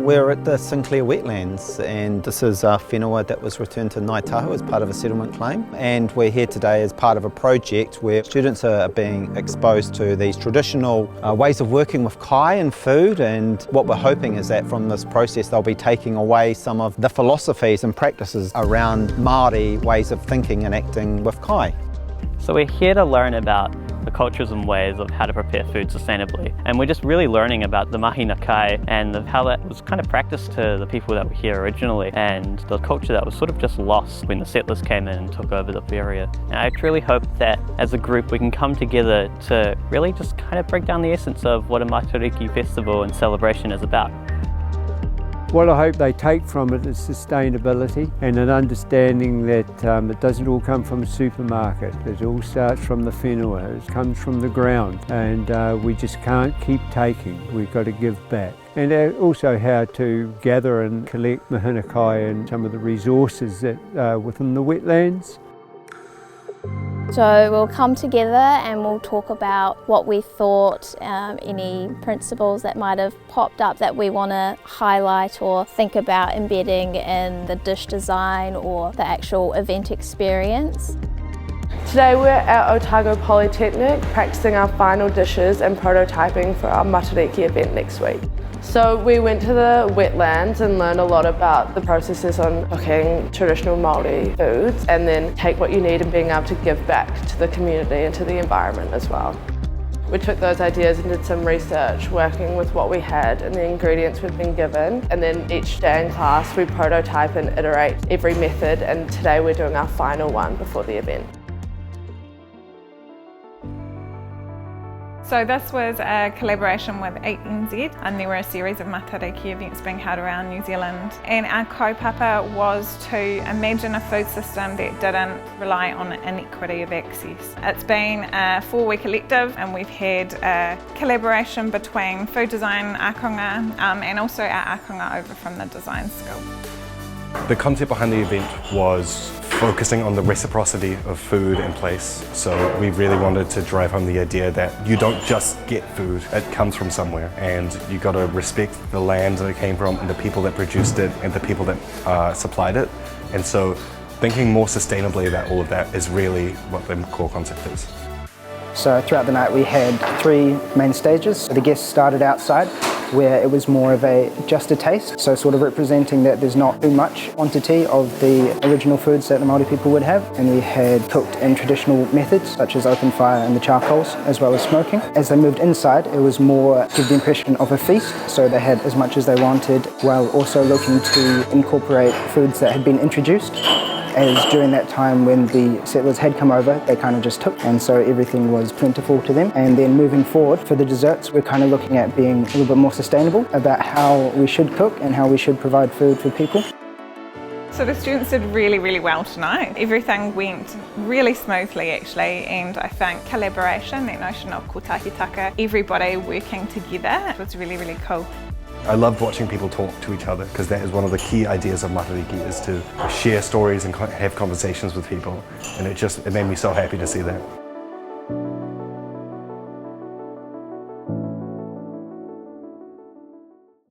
We're at the Sinclair wetlands, and this is whenua that was returned to Otago as part of a settlement claim. And we're here today as part of a project where students are being exposed to these traditional ways of working with kai and food, and what we're hoping is that from this process they'll be taking away some of the philosophies and practices around Māori ways of thinking and acting with kai. So we're here to learn about the cultures and ways of how to prepare food sustainably. And we're just really learning about the mahi na kai and how that was kind of practiced to the people that were here originally, and the culture that was sort of just lost when the settlers came in and took over the area. And I truly hope that as a group we can come together to really just kind of break down the essence of what a Matariki festival and celebration is about. What I hope they take from it is sustainability and an understanding that it doesn't all come from a supermarket. It all starts from the whenua, it comes from the ground, and we just can't keep taking, we've got to give back. And also how to gather and collect mahina kai and some of the resources that are within the wetlands. So we'll come together and we'll talk about what we thought, any principles that might have popped up that we want to highlight or think about embedding in the dish design or the actual event experience. Today we're at Otago Polytechnic practicing our final dishes and prototyping for our Matariki event next week. So we went to the wetlands and learned a lot about the processes on cooking traditional Māori foods, and then take what you need and being able to give back to the community and to the environment as well. We took those ideas and did some research working with what we had and the ingredients we've been given, and then each day in class we prototype and iterate every method, and today we're doing our final one before the event. So this was a collaboration with 8NZ, and there were a series of Matariki events being held around New Zealand. And our kaupapa was to imagine a food system that didn't rely on inequity of access. It's been a 4-week elective, and we've had a collaboration between food design akonga and also our akonga over from the design school. The concept behind the event was focusing on the reciprocity of food and place. So we really wanted to drive home the idea that you don't just get food, it comes from somewhere, and you got to respect the land that it came from and the people that produced it and the people that supplied it. And so thinking more sustainably about all of that is really what the core concept is. So throughout the night we had 3 main stages. The guests started outside, where it was more of just a taste, so sort of representing that there's not too much quantity of the original foods that the Māori people would have. And we had cooked in traditional methods such as open fire and the charcoals, as well as smoking. As they moved inside, it was more give the impression of a feast, so they had as much as they wanted, while also looking to incorporate foods that had been introduced, as during that time when the settlers had come over, they kind of just took, and so everything was plentiful to them. And then moving forward for the desserts, we're kind of looking at being a little bit more sustainable about how we should cook and how we should provide food for people. So the students did really, really well tonight. Everything went really smoothly actually, and I think collaboration, that notion of kotahitaka, everybody working together, was really, really cool. I loved watching people talk to each other, because that is one of the key ideas of Matariki, is to share stories and have conversations with people, and it made me so happy to see that.